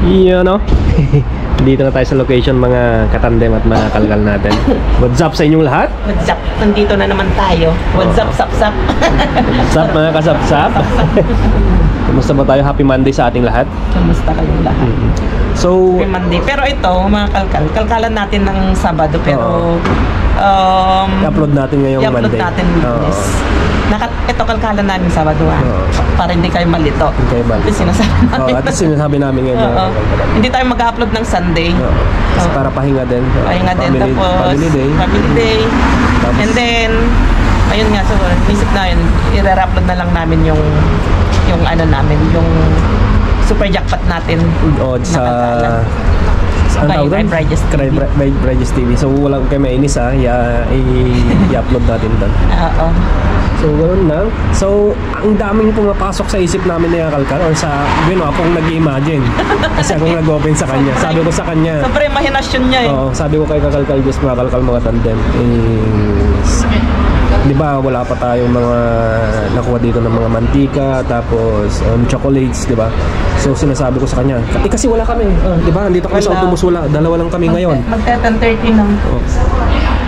Yun no? Dito na tayo sa location mga katandem at mga kalkal natin. What's up sa inyong lahat? What's up? Nandito na naman tayo. What's up, sap-sap? What's up mga kasap-sap? Kumusta ba tayo? Happy Monday sa ating lahat. Kamusta kayong lahat? So, Happy Monday. Pero ito, mga kalkalan natin ng Sabado. Pero, i-upload natin ngayong Monday. I-upload natin business. Ito kalkalan namin Sabado para hindi kayo malito. Hindi kayo malito. At sinasabi namin ngayon. Hindi tayo mag-upload ng Sunday. Para pahinga din. Pahinga din. Tapos, family day. And then, ayun nga, so, isip na yun, i-upload na lang namin yung ano namin, yung super jackpot natin. Sa Regis TV. So walang kayo mainis i-upload natin doon. Oo. So ganoon lang. So ang daming pumapasok sa isip namin ni Kalkal or sa akong nag-imagine. Kasi akong nag-open sa kanya. Sabi ko sa kanya. Sobrang imahinasyon niya eh. Oo, sabi ko kay Kalkal, just mga Kalkal mga tandem. Di ba wala pa tayong mga nakuha dito ng mga mantika, tapos chocolates, di ba? So sinasabi ko sa kanya, kasi wala kami, di ba? Nandito kami sa Optimus, wala, dalawa lang kami ngayon. Magte-10:30 na.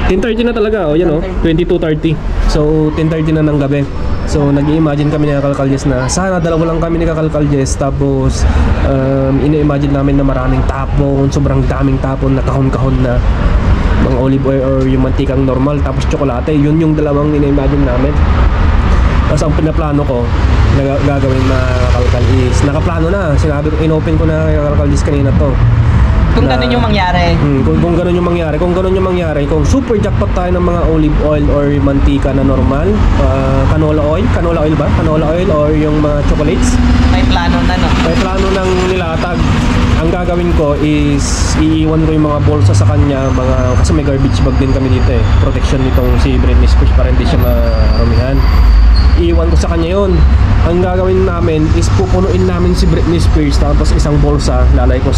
10:30 na talaga, yan 22:30. So 10:30 na ng gabi. So nag-i-imagine kami ni Kalkaljes na sana dalawa lang kami ni Kalkaljes, tapos ina-imagine namin na maraming tapon, sobrang daming tapon na kahon-kahon na mga olive oil or yung mantikang normal, tapos tsokolate. Yun yung dalawang ina-imagine namin. Tapos ang pinaplano ko na gagawin na Kalkal is nakaplano na. Sinabi ko, in-open ko na kay Kalkaljes kanina to. Kung ganun yung mangyari. Kung ganun yung mangyari. Kung ganun yung mangyari, kung super jackpot tayo ng mga olive oil or mantika na normal, canola oil ba? Canola oil or yung mga chocolates. May plano na, no? May plano ng nilatag. Ang gagawin ko is iiwan ko yung mga bolsa sa kanya, kasi may garbage bag din kami dito eh. Protection nitong si Britney Spears para hindi siya marumihan. Iiwan ko sa kanya yon. Ang gagawin namin is pupunuin namin si Britney Spears, tapos isang bolsa lalay ko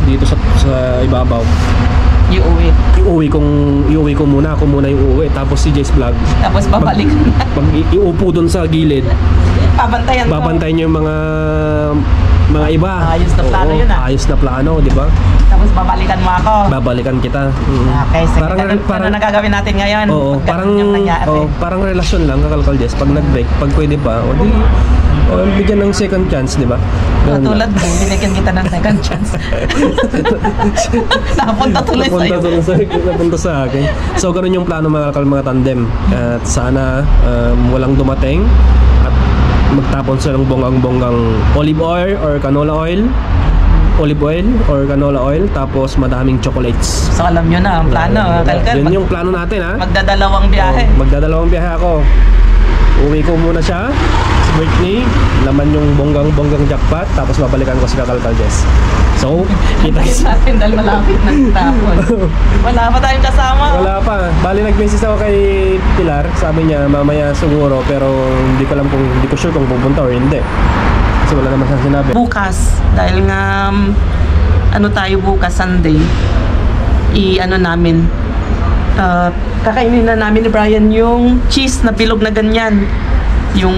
dito sa ibabaw. Iuwi ko muna. Ako muna yung uuwi. Tapos si Jess Vlog. Tapos babalik na. Iupo dun sa gilid. Babantayan niyo yung mga iba. Ayos na plano yun Ayos na plano, di ba? Tapos babalikan mo ako. Babalikan kita. Okay, sige. Parang nagagawin natin ngayon. Oo, parang relasyon lang, Kalkaljes. Pag nag-break, pag pwede pa, bigyan ng second chance, di ba? Tulad mo, binigyan kita ng second chance. Napunta tuloy sa'yo. Napunta sa akin. So, ganun yung plano mga tandem. At sana walang dumating at magtapon sila ng bonggang olive oil or canola oil. Olive oil or canola oil, tapos madaming chocolates. So alam nyo na ang plano, Kalkal. Yun yung plano natin, ha? Magdadalawang biyahe. Magdadalawang biyahe ako. Uwi ko muna siya, si Britney, laman yung bonggang jackpot, tapos babalikan ko si Kalkaljes. So, kita natin dahil malapit na tapon. Wala pa tayong kasama. Wala pa. Bali nag-message ako kay Pilar, sabi niya mamaya siguro, pero hindi ko sure kung pupunta or hindi. Kasi wala naman siyang sinabi. Bukas, dahil nga tayo bukas Sunday, kakainin na namin ni Brian yung cheese na bilog na ganyan. Yung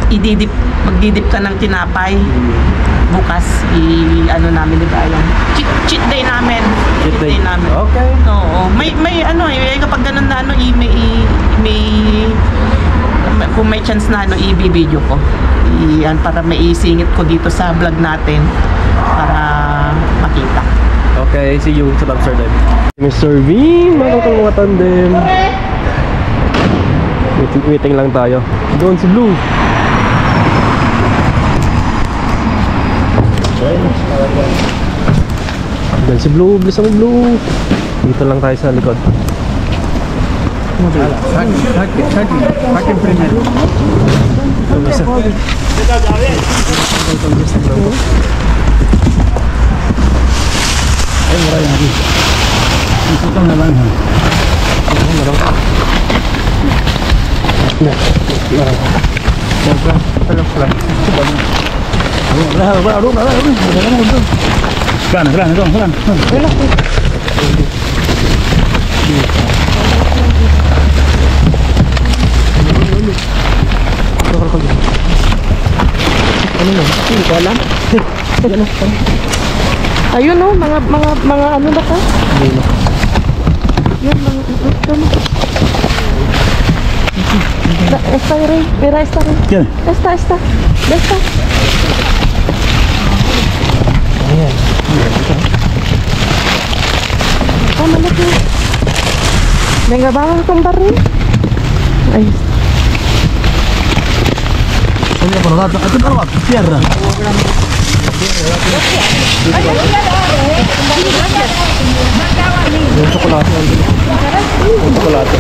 magdidip ka ng tinapay. Bukas namin ni Brian. Cheat day namin. Cheat day namin. Okay. Oo. May kapag ganun na kung may chance na i-video ko. Para maisingit ko dito sa vlog natin para makita. Okay, see you sa Top Sir Live. Mr. V, mga tandem. Waiting lang tayo. Doon si Blue. Doon si Blue, bilis ang Blue. Dito lang tayo sa likod. Sakin primero. Ay, maray lagi. Ito kang naranja. Ano mo? Hindi ko alam. Ayun oh, mga ano na ka? Ayun o. Yan, mga Esta, Rey. Mira, esta, Rey. ¿Quién? Esta. Ayan. Oh, malaki. Venga, vamos a comprar, Rey. Ahí está. Oye, por gato, aquí por gato, cierra. Yung tsokolate nandun. Yung tsokolate.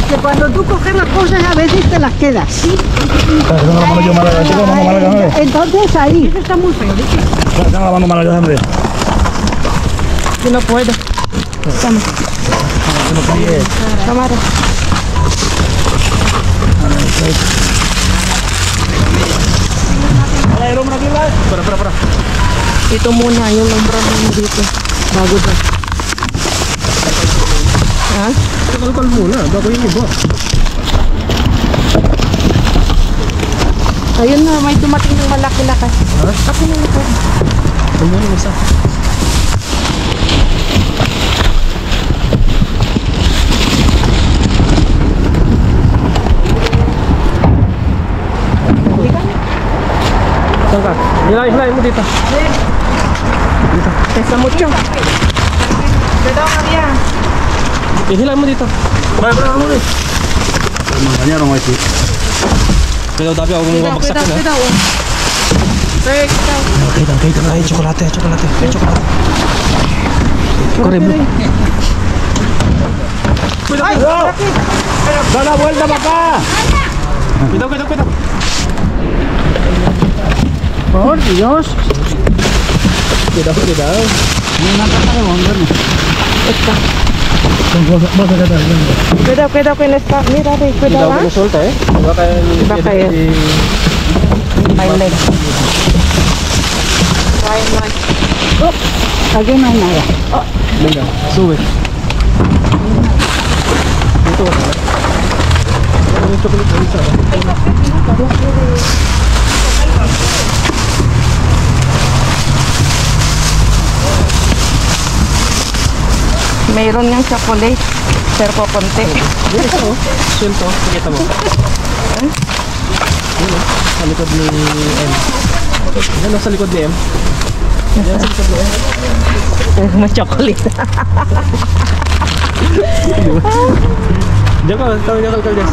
Que cuando tú coges las cosas a veces te las quedas. Tengo la mano yo mala, tengo la mano mala, déjame ver. Entonces ahí. Está muy feo. Tengo la mano mala, déjame ver. Yo no puedo. Vamos. Cámara. Para. Ito muna yung lumbrang mo dito. Bago ba? Ha? Kalkal muna, bago yung iba. Ayun na, may dumating ng malaki na kasi. Ha? Ako na ito. Ano yung isa? Saan ka? Hilay mo dito. Pesa mucho. Cuidado, María. Ihilay mo dito. Me engañaron ahí, sí. Pero dapat ako kung mabagsak na. Cuidado. Rey, cuidado. Kita na. Ay, tsokolate. Corre. ¡Cuidado! ¡Da la vuelta para acá! Cuidado. Por Dios. Cuidado. Una caja de bomba. Cuidado con esta. Mira, Rey, Cuidado cuidado. ka na solta eh. Baka My leg. Aquí no hay nada. Venga, sube. Dito. Yung chocolate yung isa. Mayroon niyang chocolate. Pero po konti. Ito oh. Ito, pakita mo. Ano? Sa likod ni M. Ano sa likod ni M? Yan sa likod ni M. May chocolate. Diyan ka, tawag niya kalkaldes.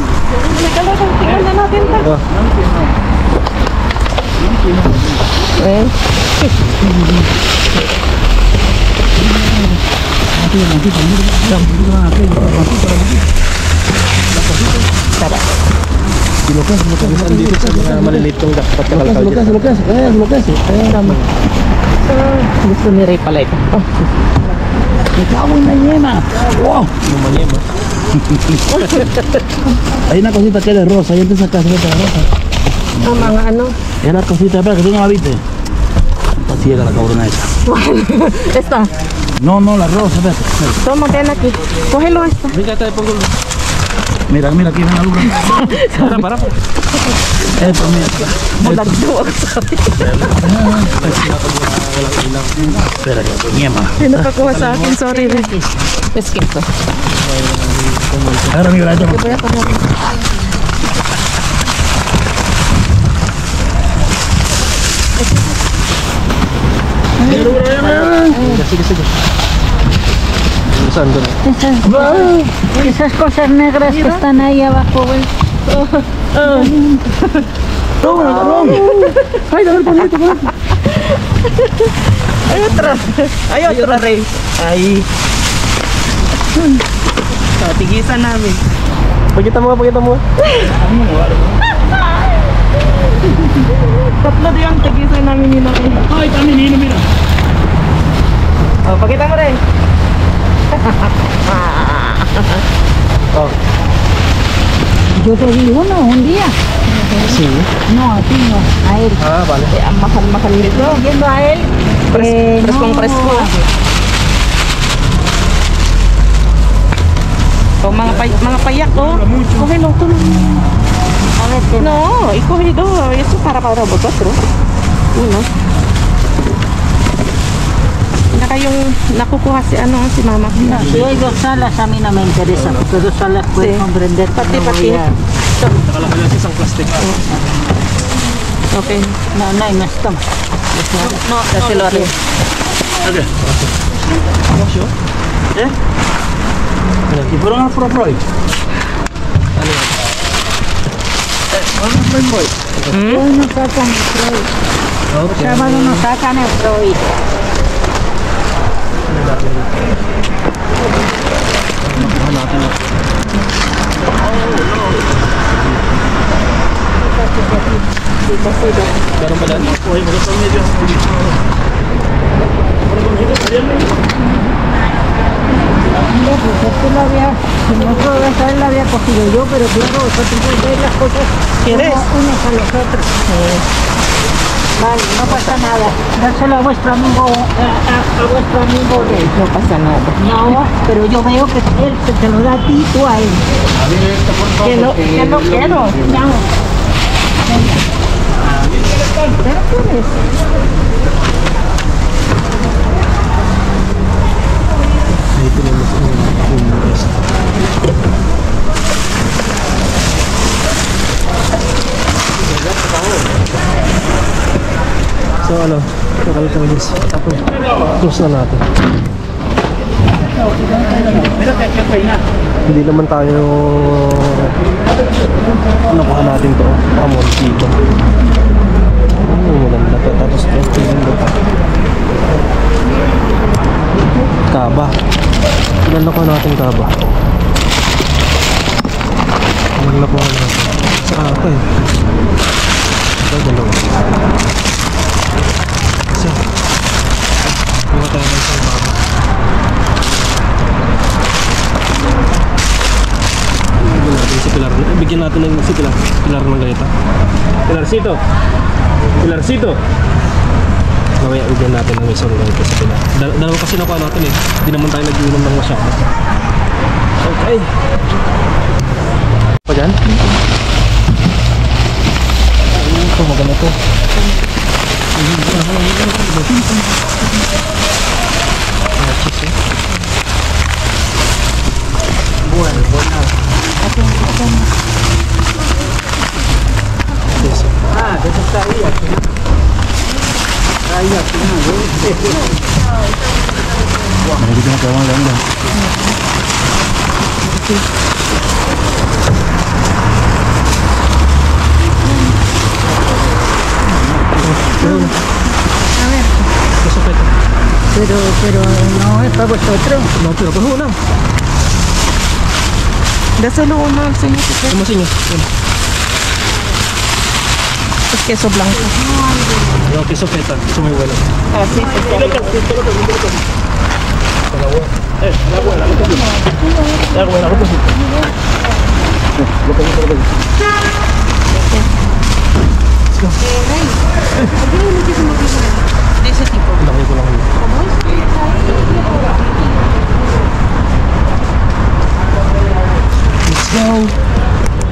Tingnan na natin ta. Oh. Eh. Tara. Dito sa mga maliliit kong dapat kalkaldes. Tama. Gusto ni Ray pala ito. Oh. ¡Me cago en la yema! ¡Wow! Lumanyema. Hay una cosita que es de rosa, ahí te sacas esta rosa. Ang mga ano. Es la cosita, espera que tú no la viste. Está ciega la cabrona esa. Esta. No, la rosa, espérate. Toma, ven aquí. Cógelo esta. Bigay tayo pang gulo. Mira, aquí ven la luz. Para. Esto, mira. Bulagdo ako sa Espera, que yema. Pinapakuha sa akin. Sorry, Ray. Skip to. Ahora mira esto. Voy a comer. Sige. Saan doon? Esas cosas negras que están ahí abajo, güey. ¡Toma, cabrón! Hay otro, Ray. Ay. So, tigisan namin. Pagkita mo. Tatlo din ang tigisan namin nila. ¡Ay, está menino, mira! Oh, pakita mo rin. Oh. Yo te di uno un día. Sí. No, a ti no, a él. Ah, vale. Eh, ang mahal-mahal nito. Yendo a él. Preskong presko. So, mga payak, oh. Okay, no, tulong. este. No, he cogido eso para vosotros. Uno. Naka yung nakukuha si mama. No, si hay dos salas a mí no me interesa, porque dos salas pueden Sí. comprender que Pati, no pati. voy a... Nakalaki lang sa isang plastic. Okay. No, no está. No, kasi lori. Si fueron al Pro Boy. Hoy no sacan el Freud. Okay. Sábado no sacan el Freud. Meron ba dyan? Mira, pues esto lo había, si no puedo saber, lo había cogido yo, pero claro, vosotros veis las cosas ¿Quieres? como unos a los otros. Vale, no pasa nada. Dárselo a vuestro amigo, a vuestro amigo de... No pasa nada. No, pero yo veo que él te lo da a ti y tú a él. Que no quiero. No. Venga. ¿Pero qué es? Ahí tenemos un rest. So ano, kakalkalagis. Close na natin. Hindi naman tayo nakuha natin to. Amon dito. Maganda pa. Tapos ito yung Kaba. Ilan nakuha natin kaba? Ilan nakuha natin? Sa ata eh. Ito, dalawa. Isa. Kuha tayo ng isang kaba. Bigyan natin si Pilar. Pilar ng ganito. Pilarcito! Pilarcito! Mamaya bigyan natin ng isang ganito sa Pilar. Dalawa kasi nakuha natin eh. Hindi naman tayo nag-inom ng masyado. Okay. Pa dyan? Ito, maganda to. Ah, de eso está ahí, al final. Ahí al final, Pero no es para vosotros. No, pero kuha na. Dáselo uno al señor. Ano sa inyo? Yan. Es queso blanco. Yung queso feta. Gusto mo yung wala. Ah, sí, sí. De ese tipo. Laki ko lang yun. Let's go!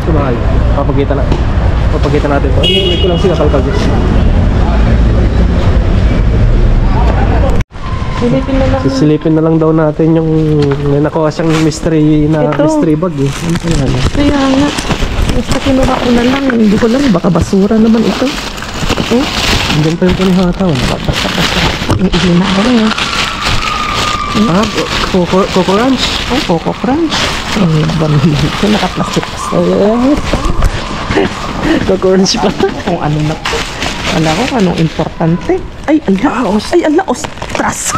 Tumahay. Papagkita natin ito. Hindi ko lang sila kalkalgis. Silipin na lang. Sisilipin na lang daw natin yung may nakuha siyang mystery na Ito. mystery bag eh. Ano pa yan? Kaya nga. Basta kinuha ko na lang. Hindi ko lang. Baka basura naman ito. Oh, Diyan pa yung panihataw. iihin na ako ngayon. Ah, Coco Ranch. Oh, Coco Crunch. Eh, ba naman ito? Nakaplastic pa sa Coco Ranch pa. kung ano na po. Wala ko anong importante. Ay, ala. Ay, ala. Ostras.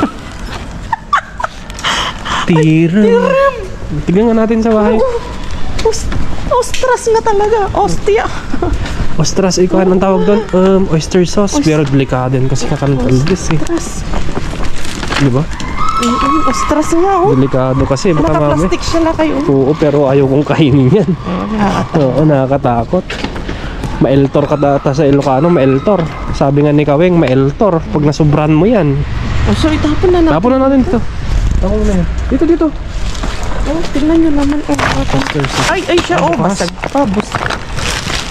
Tiram. Tignan nga natin sa bahay. Ostras nga talaga. Ostia. Ostras, ikaw anong tawag doon? Oyster sauce. Pero delikado din kasi kakalkalgis eh. Ostras. Di ba? Ostras nga, oh. Delikado kasi. Baka mami. Naka-plastic siya lang kayo. Oo, pero ayaw kong kainin yan. Oo, nakakatakot. Maeltor ka data sa Ilocano, maeltor. Sabi nga ni Kaweng, maeltor. Pag nasubran mo yan. Oh, so itapon na natin. Tapon na natin dito. Tapon na yan. Dito. Oh, tingnan nyo naman. Oh, Oyster sauce. ay, siya. Oh, basag pa.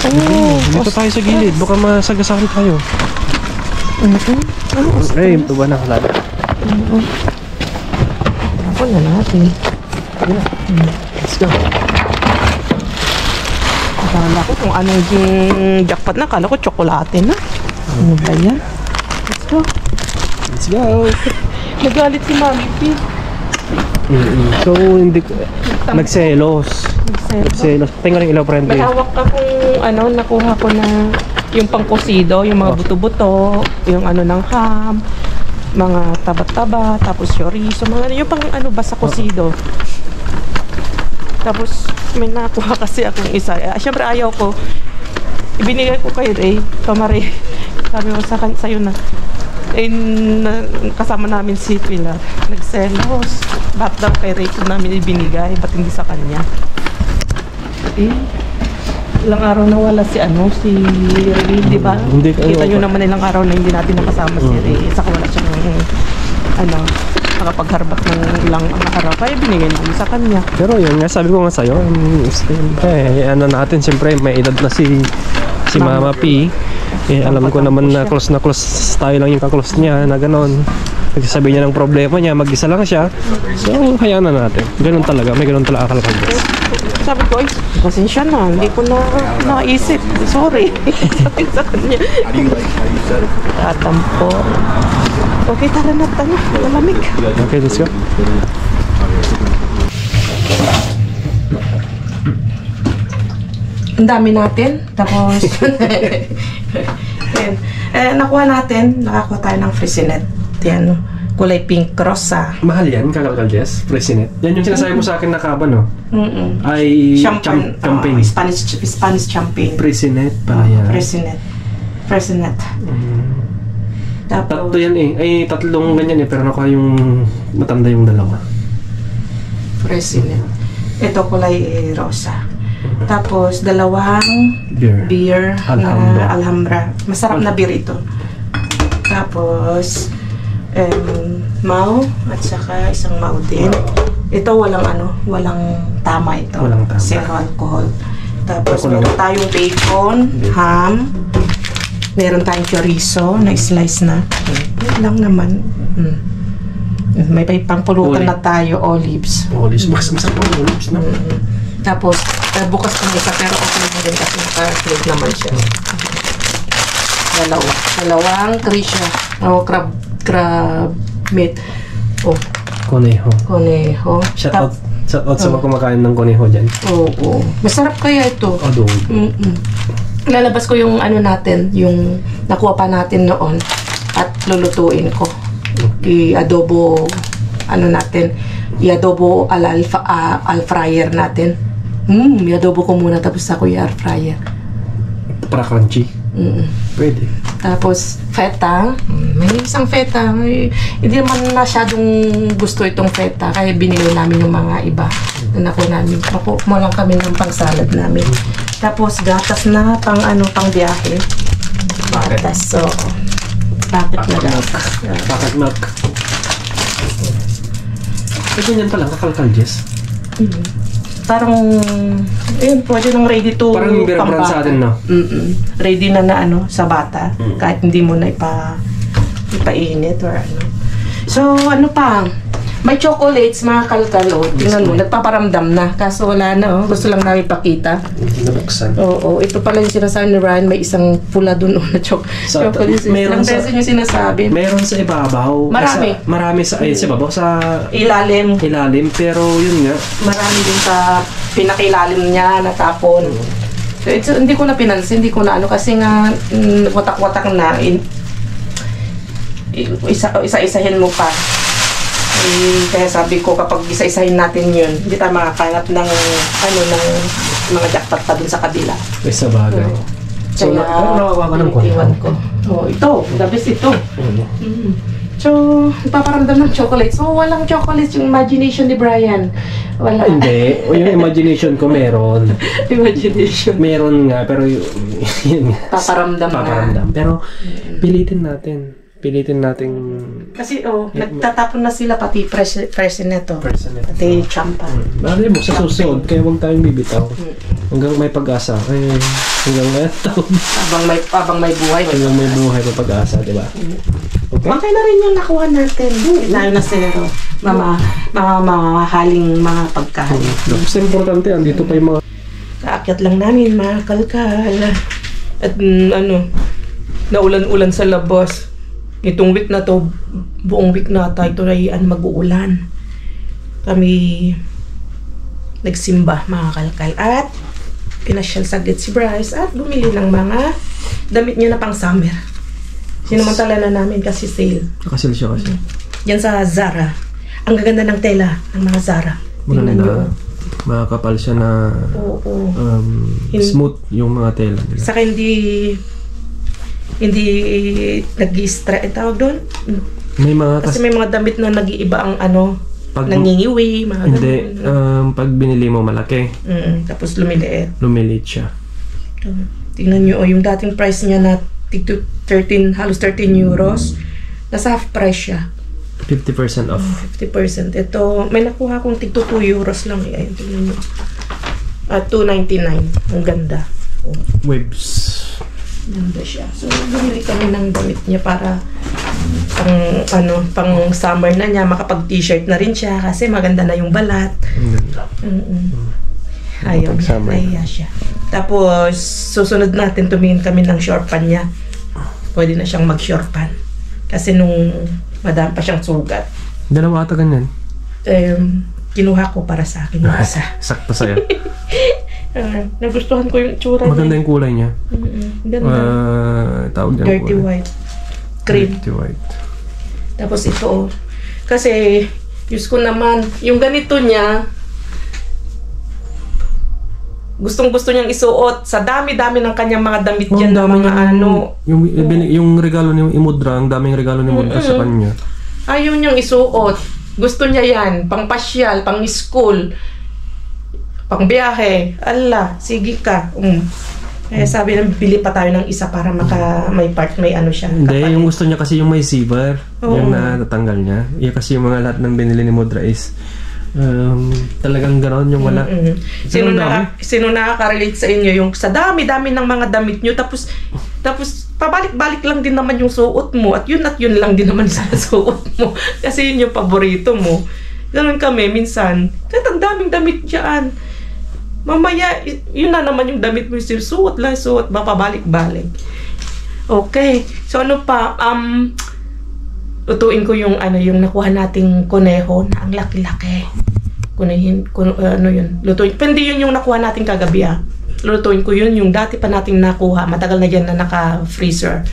Dito tayo sa gilid. Baka masagasakit tayo. Ay, baba na. Wala na. Ako na natin. Let's go. Akala ko kung ano yung jackpot na. Akala ko tsokolate na. Ano ba yan? Let's go. Let's go. Nagalit si Mami P. So, hindi ko... Nagselos. Nagselos. Tingnan yung ilaw, friend. May hawak ka kung ano, nakuha ko na yung pangkusido, yung mga buto-buto, yung ano ng ham, mga taba-taba, tapos chorizo, mga yung pang ano basta kusido. Tapos may nakuha kasi akong isa. Siyempre ayaw ko. Ibinigay ko kay Ray, Kamari. Sabi ko sa'yo na. Eh, kasama namin si Pilar. Nagselos. Ba't daw kay Ray ko namin ibinigay? Ba't hindi sa kanya? Eh, ilang araw na wala si Ray, di ba? Hindi, Kita nyo naman ilang araw na hindi natin nakasama si Ray. Saka wala siyang, nakapagharbat ng ilang araw. Kaya binigay namin sa kanya. Pero yun nga, sabi ko nga sa'yo, natin, siyempre, may edad na si Mama P. Alam ko naman na close tayo lang yung ka-close niya, na gano'n. Nagsasabi niya ng problema niya, mag-isa lang siya. So, hayaan na natin. Ganun talaga, may ganun talaga kalkaldes. Sabi ko, ay, pasensya na, hindi ko na naisip. Sorry. Sabi sa kanya. Tatampo. Okay, tara na, malamig. Okay, let's go. Ang dami natin. Tapos, nakuha tayo ng frisinet. Yan, kulay pink cross Mahal yan, kakalkaldes, Fresinet. Yan yung sinasabi mo sa akin na kaba, no? Ay, champagne. Spanish champagne. Fresinet pala yan. Fresinet. Tapos, Tatlo yan eh. Ay, tatlong ganyan eh. Pero nakuha yung matanda yung dalawa. Fresinet. Ito kulay rosa. Tapos, dalawang beer na Alhambra. Masarap na beer ito. Tapos, Mau at saka isang Mau din. Ito walang tama ito. Walang tama. Zero alcohol. Tapos, meron tayong bacon, ham, meron tayong chorizo na slice na. Yan lang naman. May pangpulutan na tayo, olives. Olives. Masarap ang olives, no? Tapos, bukas ko na isa, pero okay na din kasi naka-close naman siya. Dalawang krisya. Crab meat. Conejo. Shout out sa mga kumakain ng conejo dyan. Oo. Masarap kaya ito. Adobo. Lalabas ko yung natin, yung nakuha pa natin noon at lulutuin ko. I-adobo, natin, i-adobo al fryer natin. I-adobo ko muna tapos ako i-air fryer. Para crunchy? Pwede. Tapos, feta. May isang feta. Hindi naman masyadong gusto itong feta. Kaya binili namin yung mga iba. Nakuha namin. Nakuha lang kami ng pang-salad namin. Tapos, gatas na pang biyahe. Gatas. So, packet na gatas. Packet milk. Ganyan pala, kakalkaldes. Parang, pwede nang ready to parang beer brand sa atin, no? Ready na sa bata. Kahit hindi mo na ipainit or ano. So, may chocolates, mga kalkalo. Tingnan mo, nagpaparamdam na. Kaso wala na, Gusto lang namin ipakita. Hindi nabuksan. Oo, ito pala yung sinasabi ni Ryan. May isang pula dun na chocolates. Ilang beses yung sinasabi. Meron sa ibabaw. Marami sa ibabaw. Sa ilalim. Pero yun nga. Marami din sa pinakilalim niya, natapon. So, hindi ko na pinansin, hindi ko na kasi nga, watak-watak na. Isa-isahin mo pa. Kaya sabi ko, kapag isa-isahin natin yun, hindi tayo makakanap ng mga jackpot pa dun sa kabila. Sa bagay. So, nawawa ka ng iwan ko. Ito, the best ito. So, ipaparamdam ng chocolate. So, walang chocolate yung imagination ni Brian. Wala. Hindi. Yung imagination ko meron. Imagination. Meron nga, pero yun nga. Paparamdam. Pero pilitin natin. pilitin nating Kasi nagtatapon na sila pati fresh neto. personal. Pati champa. Bali mo sa susunod, kaya huwag tayong bibitaw. Hanggang may pag-asa. Hanggang ngayon taon. Habang may buhay. Hanggang may buhay pa pag-asa, di ba? Okay? Okay na rin yung nakuha natin. Tayo na zero. Mamahaling mga pagkain. Tapos importante, andito pa yung mga Kaakyat lang namin mga kalkal. At naulan-ulan sa labas. Itong week na to, buong week na tayo ay mag-uulan. Kami nagsimba mga kalkal. At pinasyal saglit si Bryce at bumili ng mga damit niya na pang summer. Sinamantala na namin kasi sale. nakasil siya kasi. Yan sa Zara. Ang gaganda ng tela ng mga Zara. Tingnan nyo. Makakapal siya na Oo. smooth yung mga tela nila. Saka hindi nag-i-stretch. Tawag doon? May mga Kasi may mga damit na nag-iiba ang Pag- nangingiwi, mga hindi, ganun. pag binili mo malaki, Tapos lumiliit. lumiliit siya. Tingnan nyo, yung dating price niya na halos 13 euros. Nasa half price siya. 50% off. 50%. Ito, may nakuha kong tig 2 euros lang. Ayun, tingnan nyo. 2.99. Ang ganda. Webs. Ganda siya. So, bumili kami ng damit niya para pang summer na niya. Makapag-t-shirt na rin siya kasi maganda na yung balat. Ang ganda. Ayun, Pag-summer. nahiya siya. Tapos, susunod natin, tumingin kami ng shortpan niya. Pwede na siyang mag-shortpan. Kasi nung madami pa siyang sugat, Dalawa ata ganyan. kinuha ko para sa akin yung isa. Sakto sa'yo. Nagustuhan ko yung itsura Maganda niya. yung kulay niya. Ganda. Tawag niya Dirty white. Cream. Dirty white. Tapos ito, kasi, Diyos ko naman, yung ganito niya, gustong-gusto niyang isuot sa dami-dami ng kanyang mga damit dyan na mga Yung regalo ni Imudra, ang daming regalo ni Imudra sa kanya. ayaw niyang isuot. Gusto niya yan, pang pasyal, pang school, pang biyahe. Ala, sige ka. Kaya sabi na, bili pa tayo ng isa para may part, may siya. Hindi, kapalit. yung gusto niya kasi yung may zipper. Oo. Yung natatanggal niya. Yung kasi yung mga lahat ng binili ni Imudra is talagang gano'n yung wala. Sino nakaka-relate sa inyo yung sa dami-dami ng mga damit nyo tapos pabalik-balik lang din naman yung suot mo at yun lang din naman sa suot mo kasi yun yung paborito mo. Ganun kami minsan, kahit ang daming damit dyan, mamaya yun na naman yung damit mo, suot, mapabalik-balik. Okay, so ano pa, lutuin ko yung yung nakuha nating kuneho na ang laki-laki. Yun. Lutuin. Pero hindi yun yung nakuha nating kagabi Lutuin ko yun, yung dati pa nating nakuha. Matagal na dyan na naka-freezer.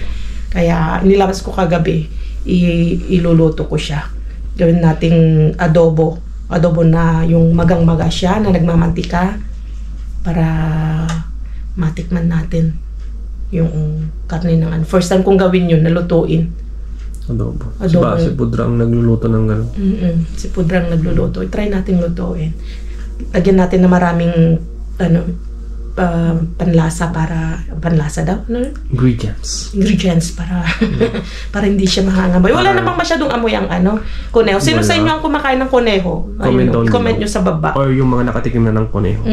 Kaya nilabas ko kagabi. Iluluto ko siya. Gawin nating adobo. Adobo na yung magang-maga siya na nagmamantika para matikman natin yung karne ng First time kong gawin yun, nalutuin. Adobo. Adobo. Si Pudra ang nagluluto ng gano'n. Si Pudrang nagluluto. I-try natin lutuin. Lagyan natin na maraming panlasa daw. Ingredients para para hindi siya mahangamoy. Wala namang masyadong amoy ang kuneho. Sino sa inyo ang kumakain ng kuneho? Comment nyo sa baba. Or yung mga nakatikim na ng kuneho.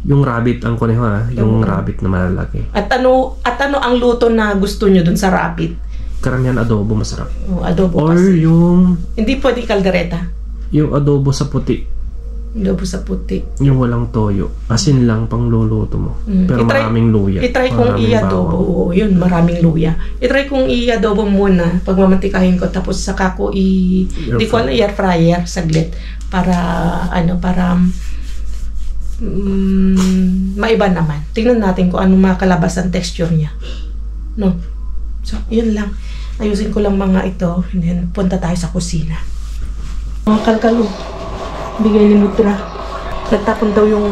Yung rabbit ang kuneho yung rabbit na malalaki. At ano ang luto na gusto nyo dun sa rabbit? Karamihan adobo masarap. Adobo or kasi. Yung hindi pwede kaldereta. Yung adobo sa puti. Adobo sa puti. Yung walang toyo. Asin lang pang luluto mo. Pero maraming luya. I-try kong i-adobo. Oo, yun, maraming luya. I-try kong i-adobo muna. Pagmamantikahin ko. Tapos saka ko di ko air fryer saglit. Para maiba naman. Tingnan natin kung anong makalabas ang texture niya. No? So, yun lang. Ayusin ko lang mga ito. And then, punta tayo sa kusina. Mga kalkalo. Bigay ni Mudra. Nagtapon daw yung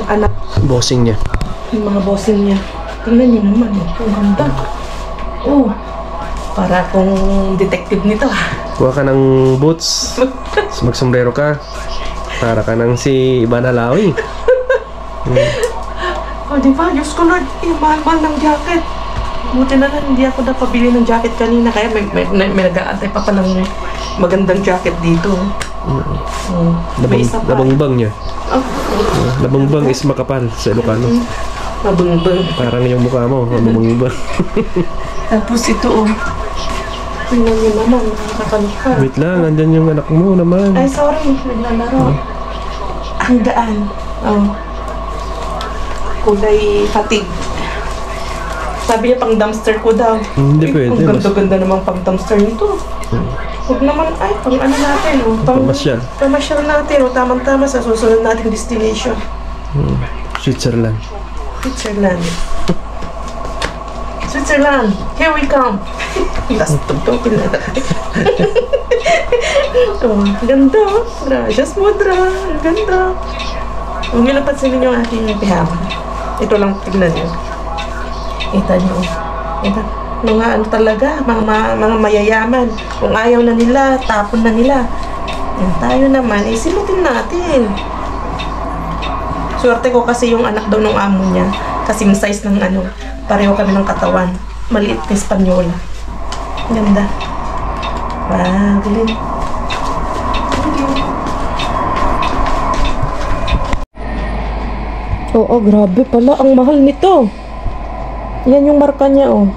anak. Bossing niya. Yung mga bossing niya. Tingnan niyo naman. Ang ganda. Para akong detective nito. Kuha ka ng boots. Magsombrero ka. Para ka ng si Diba? Diyos ko Lord. Mahal-mahal ng jacket. Buti na lang, hindi ako napabili ng jacket kanina. Kaya may nag-aantay pa ng magandang jacket dito. May isa pa. Labangbang niya. Oh. Labangbang is makapal sa Ilocano. Labangbang. Parang yung mukha mo, labangbang. Tapos ito, oh. Tingnan niyo naman, nakakalikha. Wait lang, nandyan yung anak mo naman. Ay, sorry, naglalaro. Ang gaan. Oh. Kulay fatigue. Sabi niya pang dumpster ko daw. Hindi pwede. Ang ganda-ganda naman pang dumpster nito. Huwag naman, ay, pang ano natin, oh. Pamasyal. Pamasyal natin, oh. Tamang-tama sa susunod nating destination. Switzerland. Switzerland, here we come. Tapos tugtugin na natin. Oh, ganda, oh. Gracias, Mudra. Ang ganda. Huwag niyo napansinin yung aking pihama. Ito lang, tignan niyo. Kita niyo. Ito. Mga ano talaga, mga mayayaman. Kung ayaw na nila, tapon na nila. Yung tayo naman, isimutin natin. Swerte ko kasi yung anak daw ng amo niya. Kasing size ng ano, pareho kami ng katawan. Maliit na Espanyola. Ganda. Wow, galing. Oo, grabe pala. Ang mahal nito. Yan yung marka niya, oh.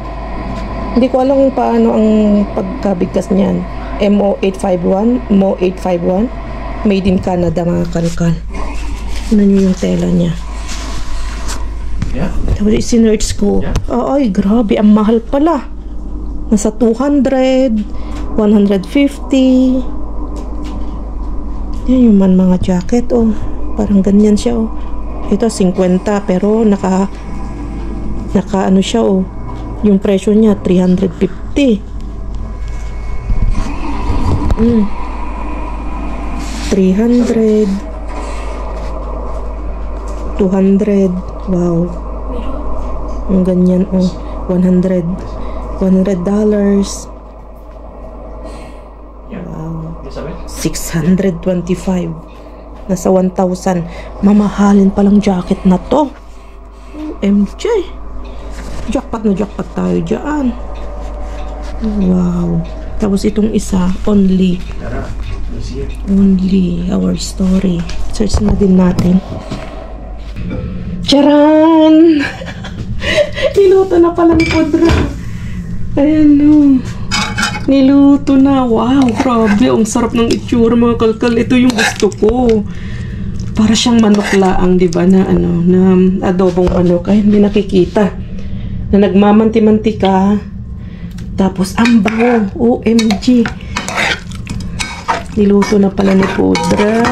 Hindi ko alam kung paano ang pagkabigkas niyan. MO851. MO851. Made in Canada, mga kalkal. Ano niyo yung tela niya. Yeah. Tapos isinerch ko. Yeah. Ay, grabe. Ang mahal pala. Nasa 200, 150. Yan yung mga jacket, oh. Parang ganyan siya, oh. Ito, 50. Pero naka ano siya, oh. Yung presyo niya, 350. 300. 200. Wow. Ang ganyan, oh. $100. Wow. 625. Nasa 1,000. Mamahalin palang jacket na to. MJ. Jackpot na jackpot tayo dyan. Wow. Tapos itong isa, only our story. Search na din natin. Charan! Niluto na pala ni Pudra. Ayan, oh. Niluto na. Wow, grabe. Ang sarap ng itsura, mga kalkal. Ito yung gusto ko. Para siyang manok laang, di ba? Na ano, na adobong manok. Ay, hindi nakikita. Na nagmamanti-mantika. Tapos, ang bango. OMG. Niluto na pala ni Pudra.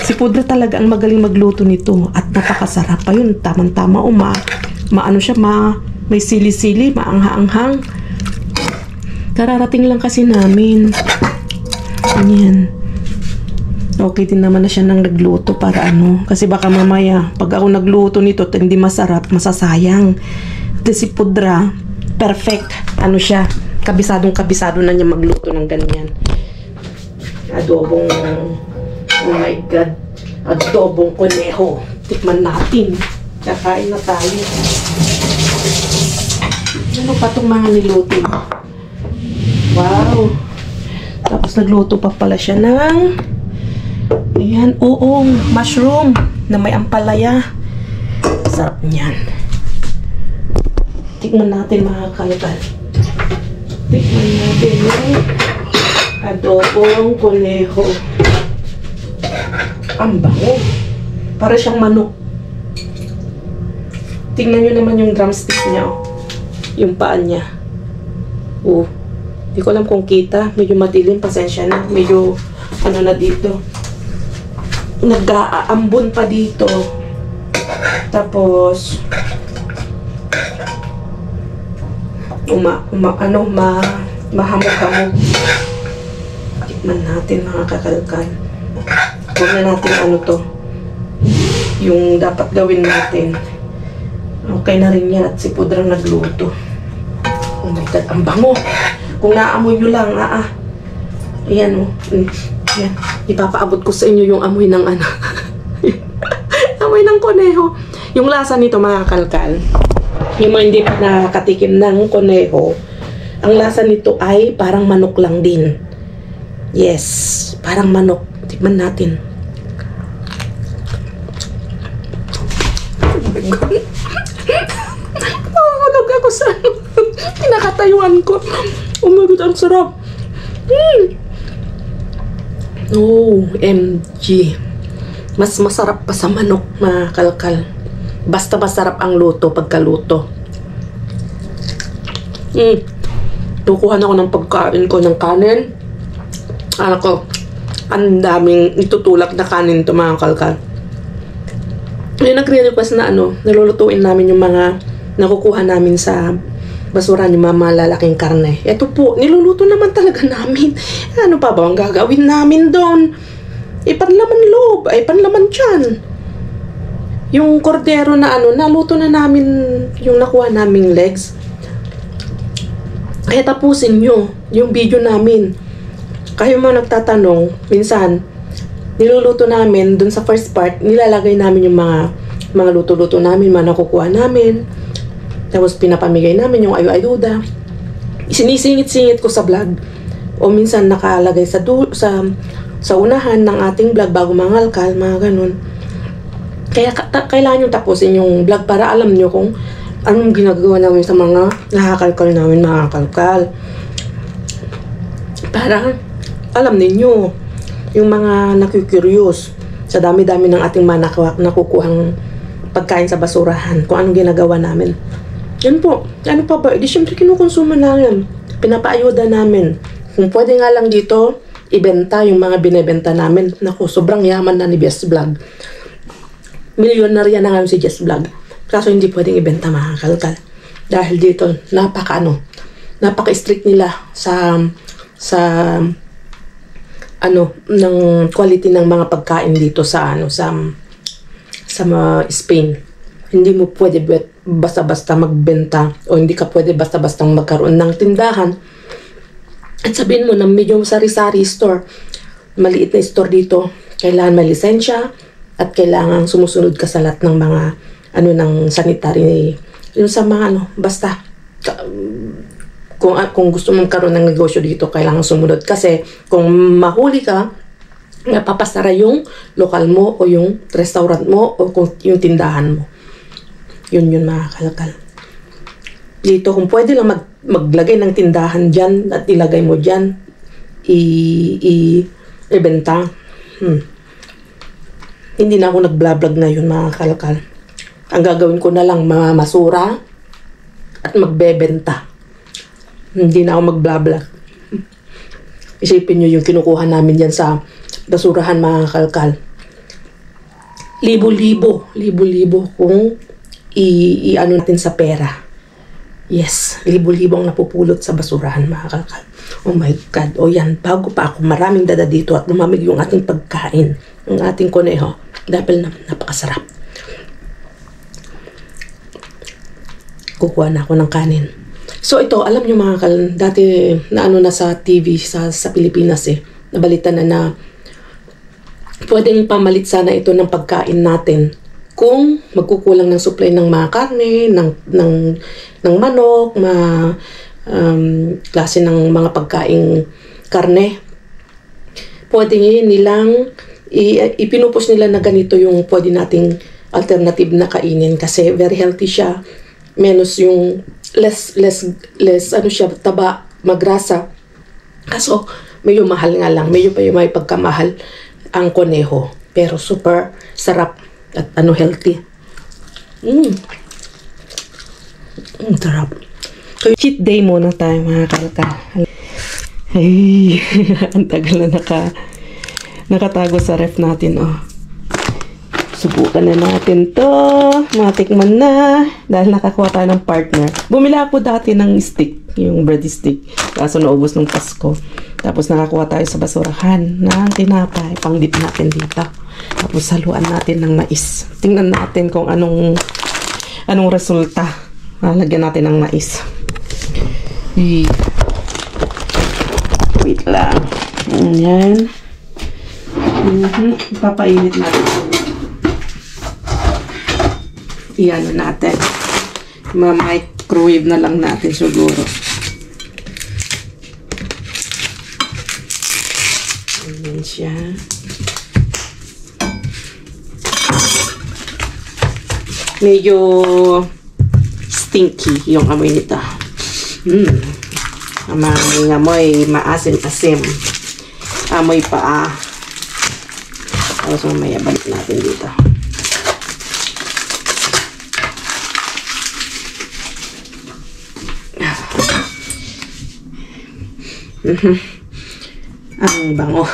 Si Pudra talaga ang magaling magluto nito. At napakasarap pa yun. Tamang-tama o maano siya, may sili-sili, maangha-anghang. Kararating lang kasi namin. Ganyan. Okay din naman na siya nang nagluto para ano. Kasi baka mamaya, pag ako nagluto nito at hindi masarap, masasayang. At si Pudra, perfect. Ano siya, kabisado na niya magluto ng ganyan. Adobong, oh my God, adobong kuneho. Tikman natin. Kakain na tayo. Ano pa itong mga niluto? Wow. Tapos nagluto pa pala siya ng ayan, oo, mushroom na may ampalaya. Sarap niyan. Tikman natin, mga kalkal. Tikman natin yung adobong kuneho. Ang bango. Para siyang manok. Tingnan nyo naman yung drumstick niya, oh. Yung paan niya. Oh. Hindi ko alam kung kita. Medyo madilim. Pasensya na. Medyo ano na dito. Nag-aambon pa dito. Tapos mahamog-hamog. Tikman natin, mga kakalkal. Huwag na natin ano to. Yung dapat gawin natin. Okay na rin yan at si Pudrang nagluto. Oh my God, ang bango. Kung naamoy nyo lang, ayan, oh. Ayan. Ipapaabot ko sa inyo yung amoy ng ano. Amoy ng kuneho. Yung lasa nito, mga kalkal. Yung mga hindi pa nakakatikim ng conejo, ang lasa nito ay parang manok lang din. Yes, parang manok. Tikman natin. Nakakulog ako sa pinakatayuan ko. Oh my God, ang sarap. OMG. Mas masarap pa sa manok, mga kalkal. Basta masarap ang luto pagkaluto. Tukuhan ako ng pagkain ko ng kanin. Anak ko, ang daming itutulak na kanin to, mga kalkal. May nagre-request na nalulutuin namin yung mga nakukuha namin sa basura, yung mga malalaking karne. Ito po, niluluto naman talaga namin. Ano pa ba ang gagawin namin doon? Panlaman loob, panlaman tiyan. Yung kordero na naluto na namin yung nakuha naming legs. Kaya tapusin nyo yung video namin. Kayo mga nagtatanong, minsan, niluluto namin dun sa first part, nilalagay namin yung mga luto-luto namin, mga nakukuha namin. Tapos pinapamigay namin yung ayu-ayuda. Sinisingit-singit ko sa vlog. O minsan nakalagay sa unahan ng ating vlog bago mangalkal, mga ganun. Kaya kailangan yung tapusin yung vlog para alam nyo kung anong ginagawa namin sa mga nakakalkal namin, mga kalkal. Para alam ninyo yung mga nakikurious sa dami-dami ng ating mga nakukuhang pagkain sa basurahan, kung anong ginagawa namin. Yan po. Ano pa ba? Di syempre kinukonsumo namin. Pinapaayuda namin. Kung pwede nga lang dito, ibenta yung mga binebenta namin. Naku, sobrang yaman na ni Jess Vlog. Milyonarya na ngayon si Jess Vlog. Kaso hindi pwedeng ibenta, mga kalkal. Dahil dito, napaka-strict nila sa ng quality ng mga pagkain dito sa Spain. Hindi mo pwede basta-basta magbenta o hindi ka pwede basta-basta magkaroon ng tindahan at sabihin mo na medyo sari-sari store, maliit na store dito, kailangan may lisensya at kailangan sumusunod ka sa lahat ng mga ng sanitary, yung sa mga basta kung gusto mong karoon ng negosyo dito, kailangan sumunod kasi kung mahuli ka, napapasara yung lokal mo o yung restaurant mo o yung tindahan mo. Yun mga kalkal. Dito, kung pwede lang maglagay ng tindahan dyan at ilagay mo dyan, ibenta. Hindi na ako nag-vlog ngayon, mga kalkal. Ang gagawin ko na lang, masura at magbebenta. Hindi na ako mag-vlog. Isipin nyo yung kinukuha namin yan sa basurahan, mga kalkal. Libo-libo kung natin sa pera. Yes, libo-libo ang napupulot sa basurahan, mga kalkal. Oh my God. O yan, bago pa ako, maraming dada dito at lumamig yung ating pagkain, yung ating conejo. Dahil napakasarap. Kukuha na ako ng kanin. So ito, alam nyo, mga kalkal, dati na na sa TV sa Pilipinas nabalita na pwedeng pamalit sana ito ng pagkain natin kung magkukulang ng supply ng mga karne, ng manok, klase ng mga pagkaing karne. Pwede nilang ipinupos nila na ganito yung pwede nating alternative na kainin kasi very healthy siya. Menos yung less siya, taba, magrasa. Kaso medyo mahal nga lang, medyo pa yung may pagkamahal ang conejo, pero super sarap at healthy. Sarap. So, cheat day muna tayo, mga kalkal. Ay, ang tagal na nakatago sa ref natin, Subukan na natin to. Matikman na. Dahil nakakuha tayo ng partner. Bumila ako dati ng stick, yung bread stick. Kaso naubos nung Pasko. Tapos nakakuha tayo sa basurahan ng tinapay. Pang-dip natin dito. Tapos haluan natin ng mais. Tingnan natin kung anong resulta. Lagyan natin ng mais. Wait lang. Ayan. Ipapainit natin. Iyan natin. Ma-microwave na lang natin siguro. Ayan siya. Medyo stinky yung amoy nito. Amoy maasim-asim. Amoy paa. Tapos mamaya balik natin dito. Ang bango.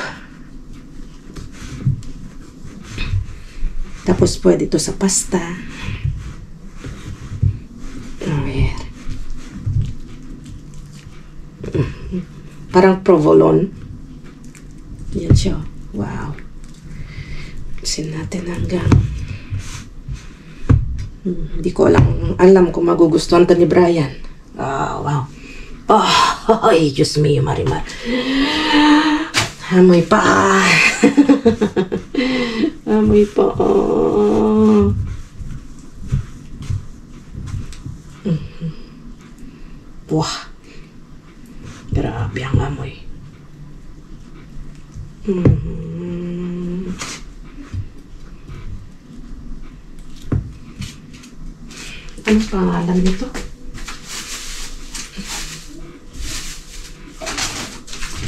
Tapos pwede ito sa pasta. Ayan. Parang provolone. Yan siya. Wow. Isin natin hanggang hindi ko alam kung magugustuhan ka ni Brian. Oh, wow. Oh, ay, Diyos me, Marimar. Amoy pa. Amoy pa. Wah. Grabe ang amoy. Anong pangalan nito?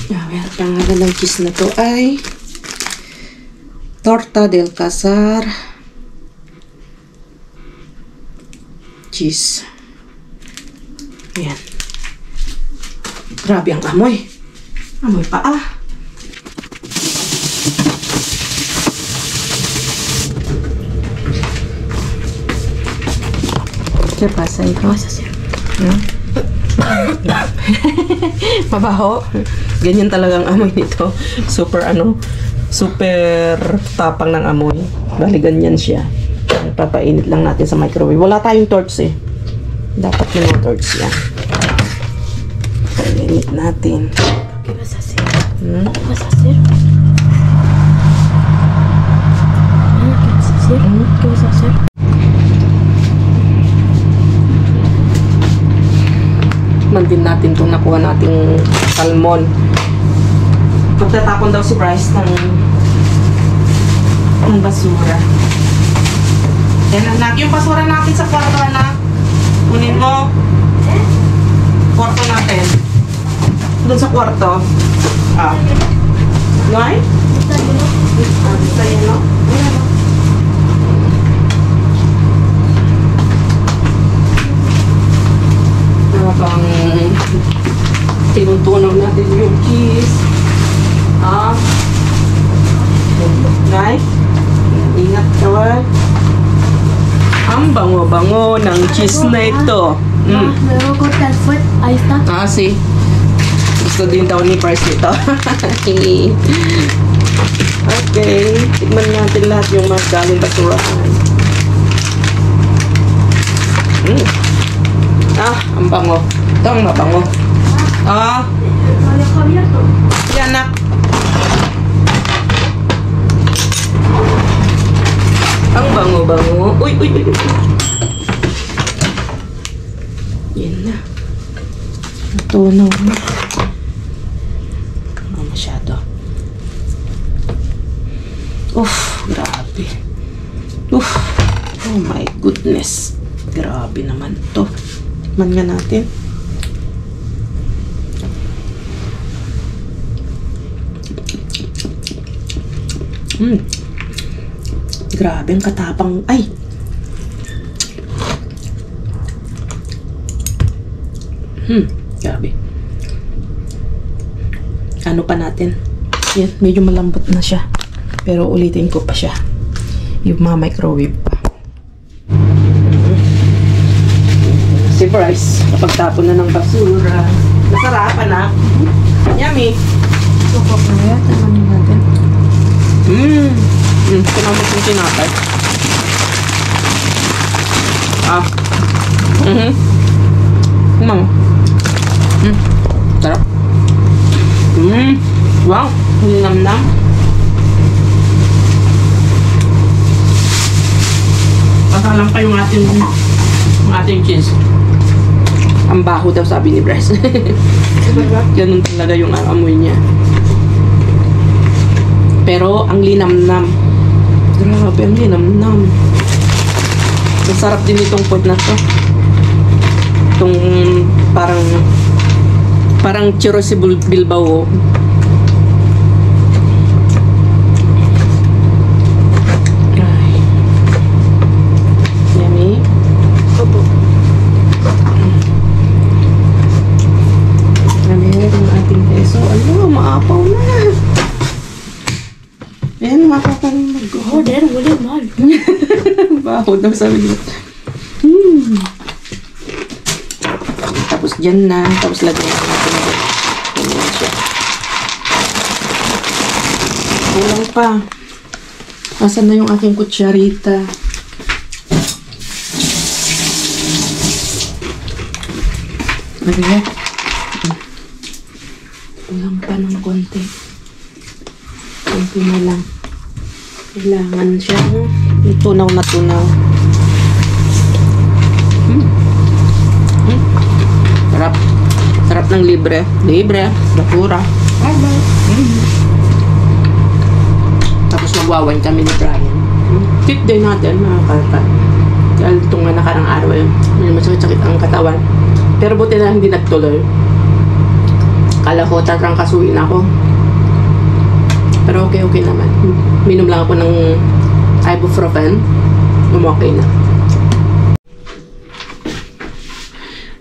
Ang pangalan ng cheese na to ay Torta del Casar cheese. Ayan. Grabe ang amoy. Amoy pa ah. ¿Qué pasa, hijo? Mabaho. Ganyan talagang amoy nito. Super tapang ng amoy. Bali ganyan siya. Papainit lang natin sa microwave. Wala tayong torch eh. Dapat yung torch yan. Painit natin. ¿Qué vas a hacer? ¿Qué vas a hacer? ¿Qué vas a hacer? ¿Qué vas a hacer? Din natin itong nakuha nating salmon. Magtatapon daw si Bryce ng basura. Yan, anak. Yung basura natin sa kwarto, anak. Kunin mo. Kwarto natin. Doon sa kwarto. Ah. Noy? Dito yun, no? Habang tinutunaw natin yung cheese. Right? Ingat ka. Ang bango-bango ng cheese na ito. Luego corta el fuet. Ahí está. Sí. Gusto din daw ni Bryce nito. Okay. Tignan natin lahat yung mga galing basurahan. Ang bango. Ito ang mabango. Yan, anak. Ang bango-bango. Uy. Yan na. Natunaw na. Masyado. Grabe. Oh my goodness. Grabe naman to. Man nga natin. Grabe ang katapang. Ay! Grabe. Ano pa natin? Yan, medyo malambot na siya. Pero ulitin ko pa siya. Yung microwave pa. Si Bryce, kapag tapon na ng basura. Nasarapan na. Yummy. Sukok na yan. Tanamin natin. Kumamit yung tinapay. Sarap. Wow. Hinamnam. Pasalang pa yung ating Ang ating cheese. Ang baho daw sabi ni Bryce. Ganun talaga yung amoy niya. Pero ang linamnam. Grabe, ang linamnam. Masarap din itong food na to. Itong parang churros si Bilbao. Ay. Yummy. Opo. Ang ating peso. Ano, maapaw na. Ayan, maapaw na mag-go. Oh, der, wala mal. Baho daw sabi nila. Tapos dyan na. Tapos lagyan natin. Ayan siya. Kulang pa. Asan na yung aking kutsarita? Lagyan. Kulang pa ng konti. Konti na lang. Kailangan siya. Tunaw na tunaw. Sarap. Sarap ng libre. Libre. Bakura. Tapos magwawain kami ni Brian. Cheat day natin mga kalkal. Dahil itong nga nakarang araw yun. May masakit-sakit ang katawan. Pero buti na hindi nagtuloy. Kala ko tatrangkasuin ako. Pero okay naman. Minom lang ako ng ibuprofen. Okay na.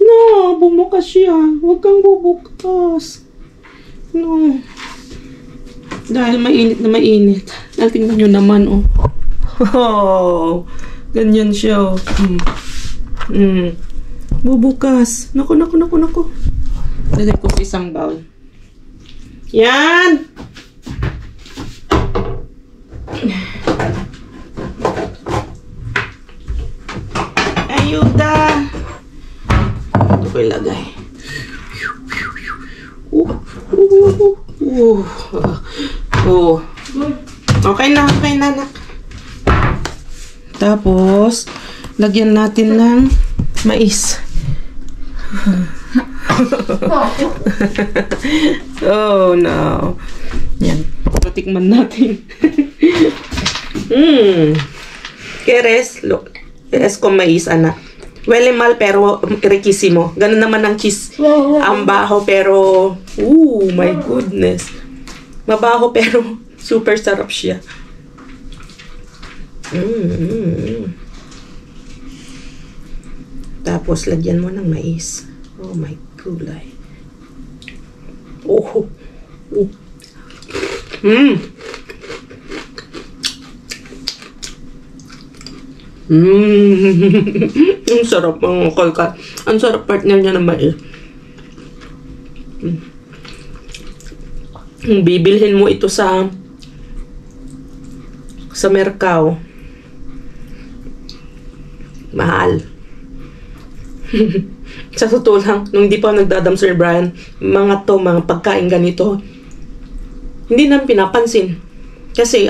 No, bumukas siya. Huwag kang bubukas. No. Dahil mainit na mainit. Dahil tingnan nyo naman, oh. Oh, ganyan siya, oh. Bubukas. Naku. Lagay ko sa isang bowl. Yan! Ayuda! Ito ko ilagay. Okay na, anak. Tapos, lagyan natin ng mais. Oh, no. Yan. Patikman natin. Keres, look. Es con mais, anak. Huele mal pero riquísimo. Ganun naman ang cheese. Ang baho pero, my goodness. Mabaho pero super sarap siya. Tapos lagyan mo ng mais. Oh my gulay. Ang sarap ang kalka. Ang sarap partner niya ng mais. Bibilhin mo ito sa Mercao. Mahal. Sa totoo lang, nung hindi pa nagdadam Sir Brian, mga pagkain ganito, hindi namin pinapansin. Kasi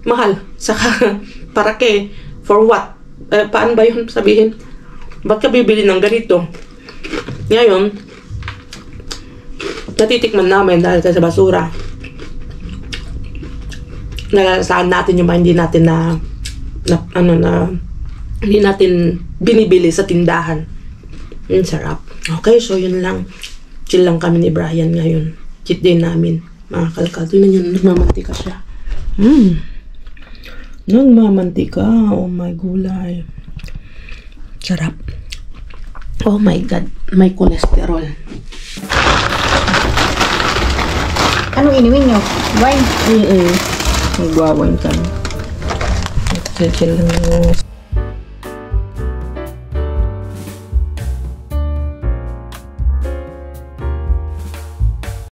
mahal. Saka, para kay, for what? Paan ba yun sabihin? Ba't ka bibili ng ganito? Ngayon, natitikman namin dahil sa basura. Nalalasaan natin yung mga hindi natin hindi natin binibili sa tindahan. Sarap. Okay, so yun lang. Chill lang kami ni Brian ngayon. Cheat day namin. Mga kalkal. Tingnan nyo, nagmamantika siya. Nagmamantika. Oh my gulay. Sarap. Oh my God. May cholesterol. Anong inumin nyo? Wine? Nagwa-wine kami. Chill lang.